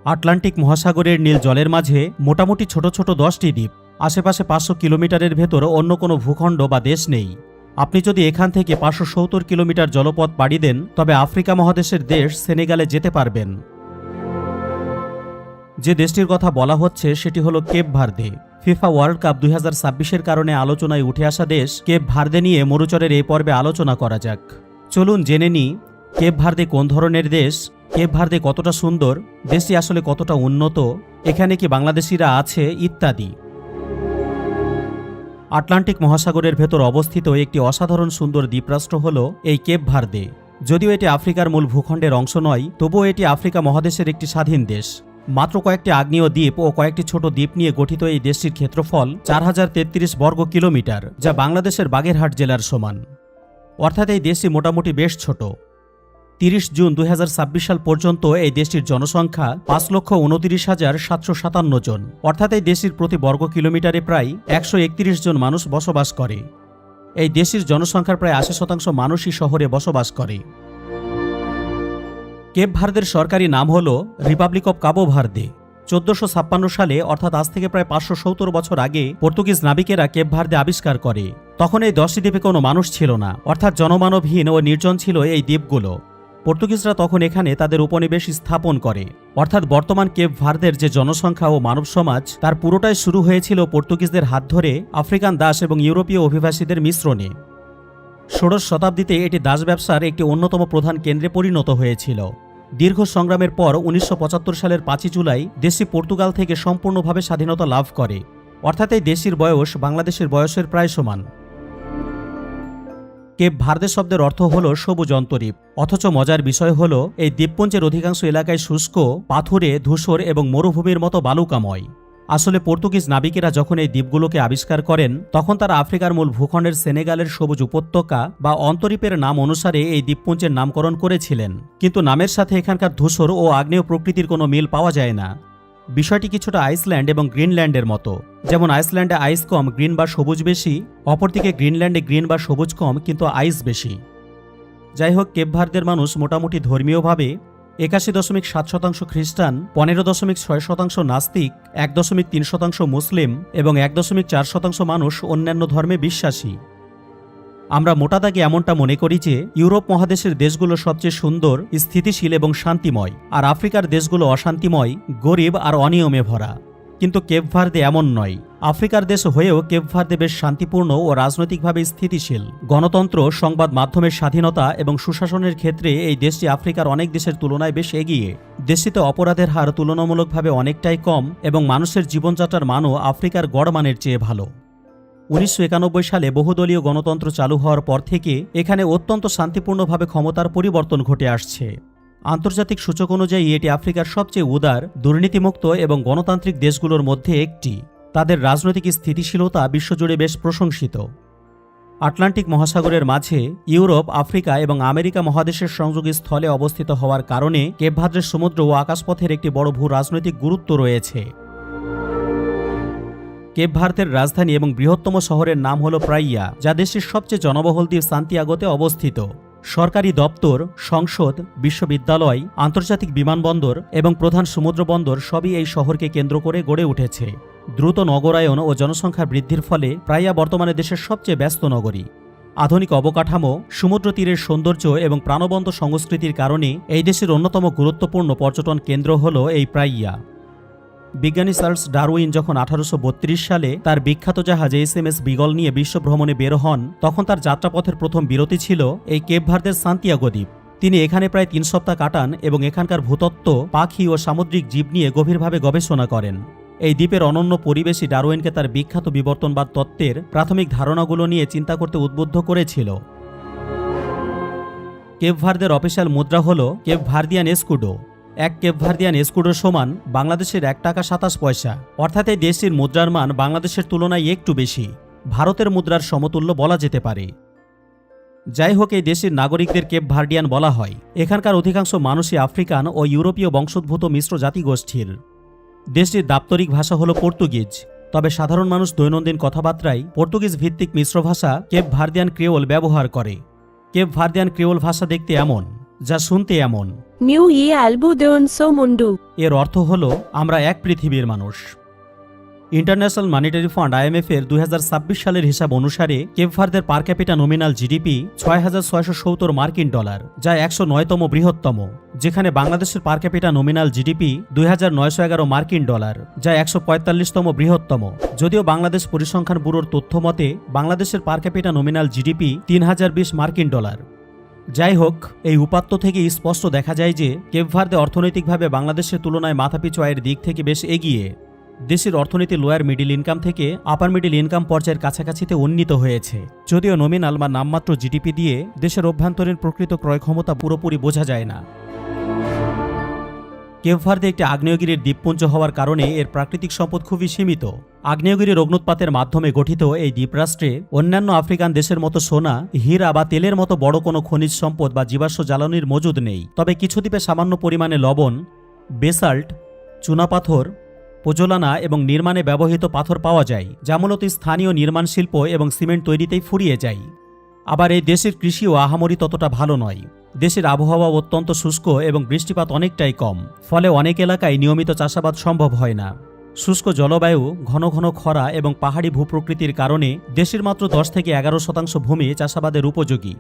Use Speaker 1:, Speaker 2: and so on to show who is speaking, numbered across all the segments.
Speaker 1: Atlantic মহাসাগরের নীল জলের মাঝে মোটামুটি ছোট ছোট 10টি দ্বীপ। আশেপাশে 500 কিলোমিটারের ভেতর অন্য কোনো ভূখণ্ড বা দেশ নেই। আপনি যদি এখান থেকে 570 কিলোমিটার জলপথ পাড়ি দেন তবে আফ্রিকা মহাদেশের দেশ সেনেগালে যেতে পারবেন। যে দেশটির কথা বলা হচ্ছে সেটি হলো Cape Verde. FIFA World Cup 2026-এর কারণে আলোচনায় উঠে আসা দেশ কেপ ভার্দে নিয়ে মরুচরের এই পর্বে আলোচনা করা যাক। চলুন জেনে নিই কেপ ভার্দে কোন ধরনের দেশ, কেপ ভার্দে কতটা সুন্দর, দেশটি আসলে কতটা উন্নত, এখানে কি বাংলাদেশিরা আছে ইত্যাদি। আটলান্টিক মহাসাগরের ভেতর অবস্থিত একটি অসাধারণ সুন্দর দ্বীপরাষ্ট্র হল এই কেপ ভার্দে। যদিও এটি আফ্রিকার মূল ভূখণ্ডের অংশ নয়, তবুও এটি আফ্রিকা মহাদেশের একটি স্বাধীন দেশ। মাত্র কয়েকটি আগ্নেয় দ্বীপ ও কয়েকটি ছোট দ্বীপ নিয়ে গঠিত এই দেশটির ক্ষেত্রফল 4033 বর্গ কিলোমিটার, যা বাংলাদেশের বাগেরহাট জেলার সমান। অর্থাৎ এই দেশটি মোটামুটি বেশ ছোট। 30 জুন 2026 সাল পর্যন্ত এই দেশটির জনসংখ্যা 5,29,757 জন। অর্থাৎ এই দেশটির প্রতি বর্গ কিলোমিটারে প্রায় 131 জন মানুষ বসবাস করে। এই দেশটির জনসংখ্যার প্রায় 80% মানুষই শহরে বসবাস করে। কেপ ভার্দের সরকারি নাম হল রিপাবলিক অব কাবো ভার্দে। 1456 সালে অর্থাৎ আজ থেকে প্রায় 570 বছর আগে পর্তুগিজ নাবিকেরা কেপ ভার্দে আবিষ্কার করে। তখন এই 10টি দ্বীপে কোনো মানুষ ছিল না, অর্থাৎ জনমানবহীন ও নির্জন ছিল এই দ্বীপগুলো। পর্তুগিজরা তখন এখানে তাদের উপনিবেশ স্থাপন করে। অর্থাৎ বর্তমান কেপ ভার্দের যে জনসংখ্যা ও মানব সমাজ, তার পুরোটাই শুরু হয়েছিল পর্তুগিজদের হাত ধরে আফ্রিকান দাস এবং ইউরোপীয় অভিবাসীদের মিশ্রণে। 16শ শতাব্দীতে এটি দাস ব্যবসার একটি অন্যতম প্রধান কেন্দ্রে পরিণত হয়েছিল। দীর্ঘ সংগ্রামের পর 1975 সালের 5 জুলাই দেশটি পর্তুগাল থেকে সম্পূর্ণভাবে স্বাধীনতা লাভ করে। অর্থাৎ এই দেশটির বয়স বাংলাদেশের বয়সের প্রায় সমান। কেপ ভার্দে শব্দের অর্থ হল সবুজ অন্তরীপ। অথচ মজার বিষয় হল এই দ্বীপপুঞ্জের অধিকাংশ এলাকায় শুষ্ক, পাথুরে, ধূসর এবং মরুভূমির মতো বালুকাময়। আসলে পর্তুগিজ নাবিকেরা যখন এই দ্বীপগুলোকে আবিষ্কার করেন তখন তারা আফ্রিকার মূল ভূখণ্ডের সেনেগালের সবুজ উপত্যকা বা অন্তরীপের নাম অনুসারে এই দ্বীপপুঞ্জের নামকরণ করেছিলেন। কিন্তু নামের সাথে এখানকার ধূসর ও আগ্নেয় প্রকৃতির কোনো মিল পাওয়া যায় না। বিষয়টি কিছুটা আইসল্যান্ড এবং গ্রিনল্যান্ডের মতো। যেমন আইসল্যান্ডে আইস কম, গ্রিন বা সবুজ বেশি, অপরদিকে গ্রিনল্যান্ডে গ্রিন বা সবুজ কম কিন্তু আইস বেশি। যাই হোক, কেপ ভার্দের মানুষ মোটামুটি ধর্মীয়ভাবে 81.7% খ্রিস্টান, 15.6% নাস্তিক, 1.3% মুসলিম এবং 1.4% মানুষ অন্যান্য ধর্মে বিশ্বাসী। আমরা মোটা দাগে এমনটা মনে করি যে ইউরোপ মহাদেশের দেশগুলো সবচেয়ে সুন্দর, স্থিতিশীল এবং শান্তিময়, আর আফ্রিকার দেশগুলো অশান্তিময়, গরিব আর অনিয়মে ভরা। কিন্তু কেপ ভার্দে এমন নয়। আফ্রিকার দেশ হয়েও কেপ ভার্দে বেশ শান্তিপূর্ণ ও রাজনৈতিকভাবে স্থিতিশীল। গণতন্ত্র, সংবাদ মাধ্যমের স্বাধীনতা এবং সুশাসনের ক্ষেত্রে এই দেশটি আফ্রিকার অনেক দেশের তুলনায় বেশ এগিয়ে। দেশটিতে অপরাধের হার তুলনামূলকভাবে অনেকটাই কম এবং মানুষের জীবনযাত্রার মানও আফ্রিকার গড় মানের চেয়ে ভালো। 1991 সালে বহুদলীয় গণতন্ত্র চালু হওয়ার পর থেকে এখানে অত্যন্ত শান্তিপূর্ণভাবে ক্ষমতার পরিবর্তন ঘটে আসছে। আন্তর্জাতিক সূচক অনুযায়ী এটি আফ্রিকার সবচেয়ে উদার, দুর্নীতিমুক্ত এবং গণতান্ত্রিক দেশগুলোর মধ্যে একটি। তাদের রাজনৈতিক স্থিতিশীলতা বিশ্বজুড়ে বেশ প্রশংসিত। আটলান্টিক মহাসাগরের মাঝে ইউরোপ, আফ্রিকা এবং আমেরিকা মহাদেশের সংযোগী স্থলে অবস্থিত হওয়ার কারণে কেপ ভার্দের সমুদ্র ও আকাশপথের একটি বড় ভূ রাজনৈতিক গুরুত্ব রয়েছে। কেপ ভার্দের রাজধানী এবং বৃহত্তম শহরের নাম হল প্রাইয়া, যা দেশের সবচেয়ে জনবহুল দ্বীপ সান্তিয়াগোতে অবস্থিত। সরকারি দপ্তর, সংসদ, বিশ্ববিদ্যালয়, আন্তর্জাতিক বিমানবন্দর এবং প্রধান সমুদ্র বন্দর সবই এই শহরকে কেন্দ্র করে গড়ে উঠেছে। দ্রুত নগরায়ন ও জনসংখ্যা বৃদ্ধির ফলে প্রাইয়া বর্তমানে দেশের সবচেয়ে ব্যস্ত নগরী। আধুনিক অবকাঠামো, সমুদ্র তীরের সৌন্দর্য এবং প্রাণবন্ত সংস্কৃতির কারণে এই দেশের অন্যতম গুরুত্বপূর্ণ পর্যটন কেন্দ্র হল এই প্রাইয়া। বিজ্ঞানী চার্লস ডারউইন যখন 1832 সালে তার বিখ্যাত জাহাজ HMS বিগল নিয়ে বিশ্ব ভ্রমণে বের হন, তখন তার যাত্রাপথের প্রথম বিরতি ছিল এই কেপ ভার্দের সান্তিয়াগো দ্বীপ। তিনি এখানে প্রায় 3 সপ্তাহ কাটান এবং এখানকার ভূতত্ত্ব, পাখি ও সামুদ্রিক জীব নিয়ে গভীরভাবে গবেষণা করেন। এই দ্বীপের অনন্য পরিবেশই ডারউইনকে তার বিখ্যাত বিবর্তনবাদ তত্ত্বের প্রাথমিক ধারণাগুলো নিয়ে চিন্তা করতে উদ্বুদ্ধ করেছিল। কেপ ভার্দের অফিসিয়াল মুদ্রা হল কেপ ভার্দিয়ান এস্কুডো। এক কেপ ভার্দিয়ান এস্কুডোর সমান বাংলাদেশের 1 টাকা 27 পয়সা। অর্থাৎ এই দেশটির মুদ্রার মান বাংলাদেশের তুলনায় একটু বেশি, ভারতের মুদ্রার সমতুল্য বলা যেতে পারে। যাই হোক, এই দেশের নাগরিকদের কেপ ভার্ডিয়ান বলা হয়। এখানকার অধিকাংশ মানুষই আফ্রিকান ও ইউরোপীয় বংশোদ্ভূত মিশ্র জাতিগোষ্ঠীর। দেশটির দাপ্তরিক ভাষা হল পর্তুগিজ, তবে সাধারণ মানুষ দৈনন্দিন কথাবার্তায় পর্তুগিজ ভিত্তিক মিশ্র ভাষা কেপ ভার্দিয়ান ক্রিওল ব্যবহার করে। কেপ ভার্দিয়ান ক্রিওল ভাষা দেখতে এমন, যা শুনতে এমন।
Speaker 2: Meu e albu de un so mundu.
Speaker 1: এর অর্থ হল আমরা এক পৃথিবীর মানুষ। ইন্টারন্যাশনাল মনিটারি ফান্ড IMF এর 2026 সালের হিসাব অনুসারে কেপ ভার্দের পার ক্যাপিটা নমিনাল জিডিপি $6,670 মার্কিন, যা 109তম বৃহত্তম, যেখানে বাংলাদেশের পার ক্যাপিটা নমিনাল জিডিপি $2,911 মার্কিন, যা 145তম বৃহত্তম। যদিও বাংলাদেশ পরিসংখ্যান ব্যুরোর তথ্য মতে বাংলাদেশের পার ক্যাপিটা নমিনাল জিডিপি $3,020 মার্কিন। যাই হোক, এই উপাত্ত থেকে স্পষ্ট দেখা যায় যে কেপ ভার্দে অর্থনৈতিকভাবে বাংলাদেশের তুলনায় মাথাপিছু আয়ের দিক থেকে বেশ এগিয়ে। দেশের অর্থনীতি লোয়ার মিডিল ইনকাম থেকে আপার মিডিল ইনকাম পর্যায়ের কাছাকাছিতে উন্নীত হয়েছে। যদিও নমিনাল বা নামমাত্র জিডিপি দিয়ে দেশের অভ্যন্তরীণ প্রকৃত ক্রয় ক্ষমতা পুরোপুরি বোঝা যায় না। কেপ ভার্দে একটি আগ্নেয়গিরির দ্বীপপুঞ্জ হওয়ার কারণে এর প্রাকৃতিক সম্পদ খুবই সীমিত। আগ্নেয়গিরির অগ্নুৎপাতের মাধ্যমে গঠিত এই দ্বীপরাষ্ট্রে অন্যান্য আফ্রিকান দেশের মতো সোনা, হীরা বা তেলের মতো বড় কোনো খনিজ সম্পদ বা জীবাশ্ম জ্বালানির মজুদ নেই। তবে কিছু দ্বীপে সামান্য পরিমাণে লবণ, বেসাল্ট, চুনাপাথর, পোজোলানা এবং নির্মাণে ব্যবহৃত পাথর পাওয়া যায়, যা মূলত স্থানীয় নির্মাণ শিল্প এবং সিমেন্ট তৈরিতেই ফুরিয়ে যায়। আবার এই দেশের কৃষিও আহামরি ততটা ভালো নয়। দেশের আবহাওয়া অত্যন্ত শুষ্ক এবং বৃষ্টিপাত অনেকটাই কম, ফলে অনেক এলাকায় নিয়মিত চাষাবাদ সম্ভব হয় না। শুষ্ক জলবায়ু, ঘন ঘন খরা এবং পাহাড়ি ভূপ্রকৃতির কারণে দেশের মাত্র 10 থেকে 11% ভূমি চাষাবাদের উপযোগী।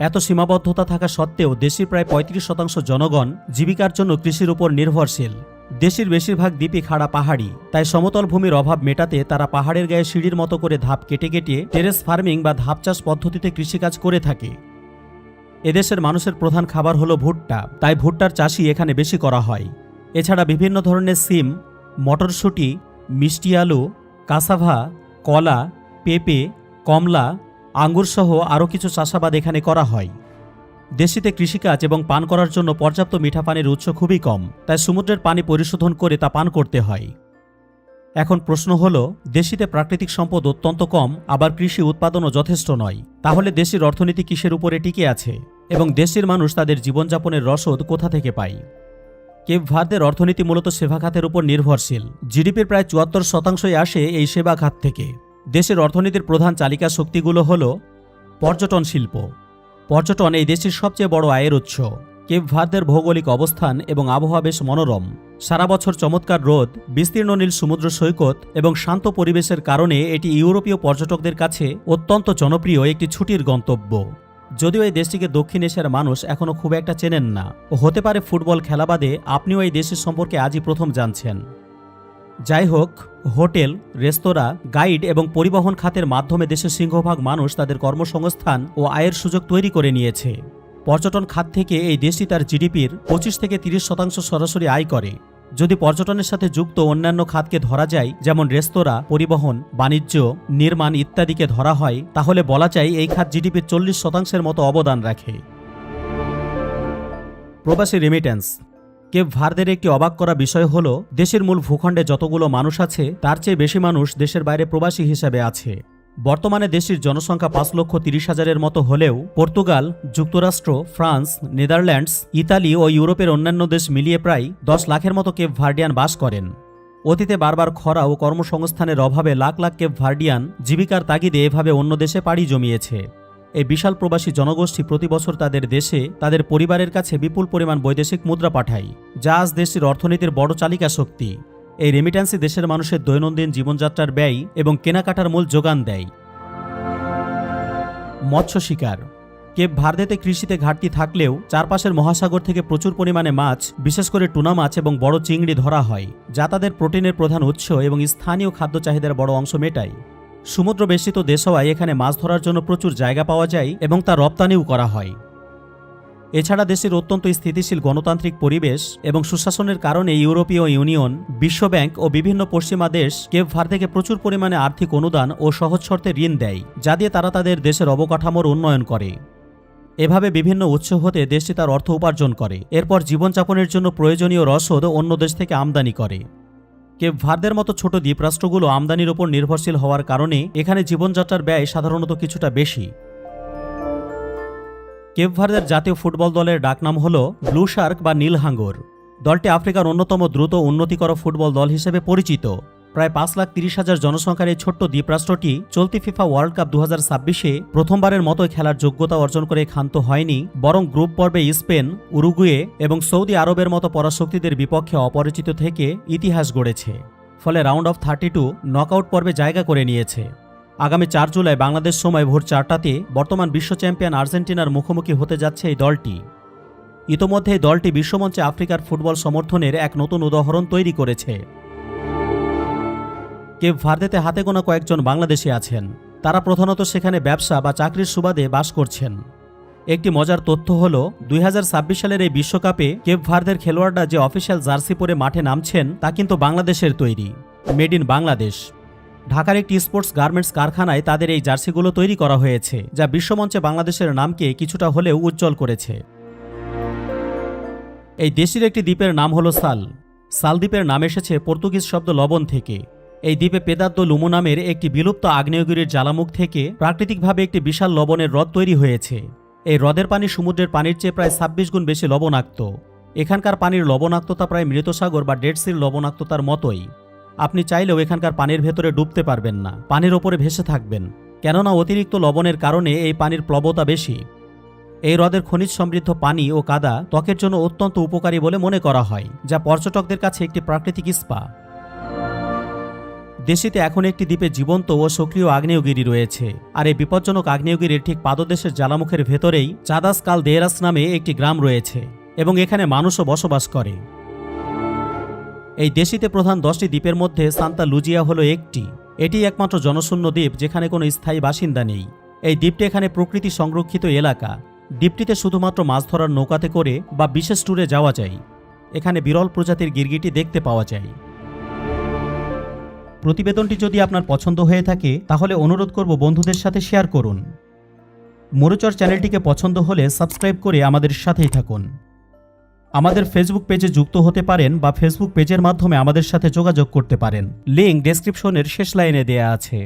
Speaker 1: এত সীমাবদ্ধতা থাকা সত্ত্বেও দেশের প্রায় 35% জনগণ জীবিকার জন্য কৃষির উপর নির্ভরশীল। দেশের বেশিরভাগ দ্বীপই খাড়া পাহাড়ি, তাই সমতল ভূমির অভাব মেটাতে তারা পাহাড়ের গায়ে সিঁড়ির মতো করে ধাপ কেটে কেটে টেরেস ফার্মিং বা ধাপ চাষ পদ্ধতিতে কৃষিকাজ করে থাকে। এদেশের মানুষের প্রধান খাবার হলো ভুট্টা, তাই ভুট্টার চাষই এখানে বেশি করা হয়। এছাড়া বিভিন্ন ধরনের সিম, মটরশুঁটি, মিষ্টি আলু, কাসাভা, কলা, পেঁপে, কমলা, আঙ্গুর সহ আরও কিছু চাষাবাদ এখানে করা হয়। দেশটিতে কৃষিকাজ এবং পান করার জন্য পর্যাপ্ত মিঠা পানির উৎস খুবই কম, তাই সমুদ্রের পানি পরিশোধন করে তা পান করতে হয়। এখন প্রশ্ন হল, দেশটিতে প্রাকৃতিক সম্পদ অত্যন্ত কম, আবার কৃষি উৎপাদনও যথেষ্ট নয়। তাহলে দেশের অর্থনীতি কিসের উপরে টিকে আছে এবং দেশের মানুষ তাদের জীবনযাপনের রসদ কোথা থেকে পায়? কেপ ভার্দের অর্থনীতি মূলত সেবা খাতের উপর নির্ভরশীল। জিডিপির প্রায় 74% আসে এই সেবা খাত থেকে। দেশের অর্থনীতির প্রধান চালিকা শক্তিগুলো হল পর্যটন শিল্প। পর্যটন এই দেশের সবচেয়ে বড় আয়ের উৎস। কেপ ভার্দের ভৌগোলিক অবস্থান এবং আবহাওয়া বেশ মনোরম। সারা বছর চমৎকার রোদ, বিস্তীর্ণ নীল সমুদ্র সৈকত এবং শান্ত পরিবেশের কারণে এটি ইউরোপীয় পর্যটকদের কাছে অত্যন্ত জনপ্রিয় একটি ছুটির গন্তব্য। যদিও এই দেশটিকে দক্ষিণ এশিয়ার মানুষ এখনও খুব একটা চেনেন না, ও হতে পারে ফুটবল খেলা বাদে আপনিও এই দেশের সম্পর্কে আজই প্রথম জানছেন। যাই হোক, হোটেল, রেস্তোরাঁ, গাইড এবং পরিবহন খাতের মাধ্যমে দেশের সিংহভাগ মানুষ তাদের কর্মসংস্থান ও আয়ের সুযোগ তৈরি করে নিয়েছে। পর্যটন খাত থেকে এই দেশটি তার জিডিপির 25 থেকে 30% সরাসরি আয় করে। যদি পর্যটনের সাথে যুক্ত অন্যান্য খাতকে ধরা যায়, যেমন রেস্তোরাঁ, পরিবহন, বাণিজ্য, নির্মাণ ইত্যাদিকে ধরা হয়, তাহলে বলা যায় এই খাত জিডিপির 40% মতো অবদান রাখে। প্রবাসী রেমিট্যান্স। কেপ ভার্দের একটি অবাক করা বিষয় হল, দেশের মূল ভূখণ্ডে যতগুলো মানুষ আছে তার চেয়ে বেশি মানুষ দেশের বাইরে প্রবাসী হিসেবে আছে। বর্তমানে দেশটির জনসংখ্যা 5,30,000-এর মতো হলেও পর্তুগাল, যুক্তরাষ্ট্র, ফ্রান্স, নেদারল্যান্ডস, ইতালি ও ইউরোপের অন্যান্য দেশ মিলিয়ে প্রায় 10 লাখের মতো কেপ ভার্ডিয়ান বাস করেন। অতীতে বারবার খরা ও কর্মসংস্থানের অভাবে লাখ লাখ কেপ ভার্ডিয়ান জীবিকার তাগিদে এভাবে অন্য দেশে পাড়ি জমিয়েছে। এই বিশাল প্রবাসী জনগোষ্ঠী প্রতি বছর তাদের দেশে তাদের পরিবারের কাছে বিপুল পরিমাণ বৈদেশিক মুদ্রা পাঠায়, যা আজ দেশটির অর্থনীতির বড় চালিকা শক্তি। এই রেমিট্যান্সই দেশের মানুষের দৈনন্দিন জীবনযাত্রার ব্যয় এবং কেনাকাটার মূল যোগান দেয়। মৎস্য শিকার। কেপ ভার্দেতে কৃষিতে ঘাটতি থাকলেও চারপাশের মহাসাগর থেকে প্রচুর পরিমাণে মাছ, বিশেষ করে টুনা মাছ এবং বড় চিংড়ি ধরা হয়, যা তাদের প্রোটিনের প্রধান উৎস এবং স্থানীয় খাদ্য চাহিদার বড় অংশ মেটায়। সমুদ্র বেষ্টিত দেশ হওয়ায় এখানে মাছ ধরার জন্য প্রচুর জায়গা পাওয়া যায় এবং তা রপ্তানিও করা হয়। এছাড়া দেশের অত্যন্ত স্থিতিশীল গণতান্ত্রিক পরিবেশ এবং সুশাসনের কারণে ইউরোপীয় ইউনিয়ন, বিশ্বব্যাংক ও বিভিন্ন পশ্চিমা দেশ কেপ ভার্দেকে প্রচুর পরিমাণে আর্থিক অনুদান ও সহজ শর্তে ঋণ দেয়, যা দিয়ে তারা তাদের দেশের অবকাঠামোর উন্নয়ন করে। এভাবে বিভিন্ন উৎস হতে দেশটি তার অর্থ উপার্জন করে, এরপর জীবনযাপনের জন্য প্রয়োজনীয় রসদ অন্য দেশ থেকে আমদানি করে। কেপ ভার্দের মতো ছোট দ্বীপরাষ্ট্রগুলো আমদানির উপর নির্ভরশীল হওয়ার কারণে এখানে জীবনযাত্রার ব্যয় সাধারণত কিছুটা বেশি। কেপ ভার্দের জাতীয় ফুটবল দলের ডাকনাম হল ব্লু শার্ক বা নীল হাঙ্গর। দলটি আফ্রিকার অন্যতম দ্রুত উন্নতিকর ফুটবল দল হিসেবে পরিচিত। প্রায় 5,30,000 জনসংখ্যার এই ছোট্ট দ্বীপরাষ্ট্রটি চলতি ফিফা ওয়ার্ল্ড কাপ 2026-এ প্রথমবারের মতো খেলার যোগ্যতা অর্জন করে ক্ষান্ত হয়নি, বরং গ্রুপ পর্বে স্পেন, উরুগুয়ে এবং সৌদি আরবের মতো পরাশক্তিদের বিপক্ষে অপরিচিত থেকে ইতিহাস গড়েছে। ফলে রাউন্ড অফ 32 নকআউট পর্বে জায়গা করে নিয়েছে। আগামী 4 জুলাই বাংলাদেশ সময় ভোর 4টাতে বর্তমান বিশ্ব চ্যাম্পিয়ন আর্জেন্টিনার মুখোমুখি হতে যাচ্ছে এই দলটি। ইতোমধ্যে এই দলটি বিশ্বমঞ্চে আফ্রিকার ফুটবল সমর্থনের এক নতুন উদাহরণ তৈরি করেছে। কেপ ভার্দেতে হাতে গোনা কয়েকজন বাংলাদেশি আছেন। তারা প্রধানত সেখানে ব্যবসা বা চাকরির সুবাদে বাস করছেন। একটি মজার তথ্য হল 2026 সালের এই বিশ্বকাপে কেপ ভার্দের খেলোয়াড়রা যে অফিসিয়াল জার্সি পরে মাঠে নামছেন তা কিন্তু বাংলাদেশের তৈরি, মেড ইন বাংলাদেশ। ঢাকার একটি স্পোর্টস গার্মেন্টস কারখানায় তাদের এই জার্সিগুলো তৈরি করা হয়েছে, যা বিশ্বমঞ্চে বাংলাদেশের নামকে কিছুটা হলেও উজ্জ্বল করেছে। এই দেশের একটি দ্বীপের নাম হল সাল। সাল দ্বীপের নাম এসেছে পর্তুগিজ শব্দ লবণ থেকে। এই দ্বীপে পেদাদ্দো লুমু নামের একটি বিলুপ্ত আগ্নেয়গিরির জ্বালামুখ থেকে প্রাকৃতিকভাবে একটি বিশাল লবণের হ্রদ তৈরি হয়েছে। এই হ্রদের পানি সমুদ্রের পানির চেয়ে প্রায় 26 গুণ বেশি লবণাক্ত। এখানকার পানির লবণাক্ততা প্রায় মৃতসাগর বা ডেড সির লবণাক্ততার মতোই। আপনি চাইলেও এখানকার পানির ভেতরে ডুবতে পারবেন না, পানির ওপরে ভেসে থাকবেন, কেননা অতিরিক্ত লবণের কারণে এই পানির প্লবতা বেশি। এই হ্রদের খনিজ সমৃদ্ধ পানি ও কাদা ত্বকের জন্য অত্যন্ত উপকারী বলে মনে করা হয়, যা পর্যটকদের কাছে একটি প্রাকৃতিক স্পা। দেশটিতে এখন একটি দ্বীপে জীবন্ত ও সক্রিয় আগ্নেয়গিরি রয়েছে, আর এই বিপজ্জনক আগ্নেয়গিরির ঠিক পাদদেশের জ্বালামুখের ভেতরেই চাদাস কালদেরাস নামে একটি গ্রাম রয়েছে এবং এখানে মানুষও বসবাস করে। এই দেশটিতে প্রধান 10টি দ্বীপের মধ্যে সান্তা লুজিয়া হলো একটি। এটি একমাত্র জনশূন্য দ্বীপ যেখানে কোনো স্থায়ী বাসিন্দা নেই। এই দ্বীপটি এখানে প্রকৃতি সংরক্ষিত এলাকা। দ্বীপটিতে শুধুমাত্র মাছ ধরার নৌকাতে করে বা বিশেষ ট্যুরে যাওয়া যায়। এখানে বিরল প্রজাতির গিরগিটি দেখতে পাওয়া যায়। প্রতিবেদনটি যদি আপনার পছন্দ হয়ে থাকে তাহলে অনুরোধ করব বন্ধুদের সাথে শেয়ার করুন। মরুচর চ্যানেলটিকে পছন্দ হলে সাবস্ক্রাইব করে আমাদের সাথেই থাকুন। আমাদের ফেসবুক পেজে যুক্ত হতে পারেন বা ফেসবুক পেজের মাধ্যমে আমাদের সাথে যোগাযোগ করতে পারেন। লিংক ডেসক্রিপশনের শেষ লাইনে দেয়া আছে।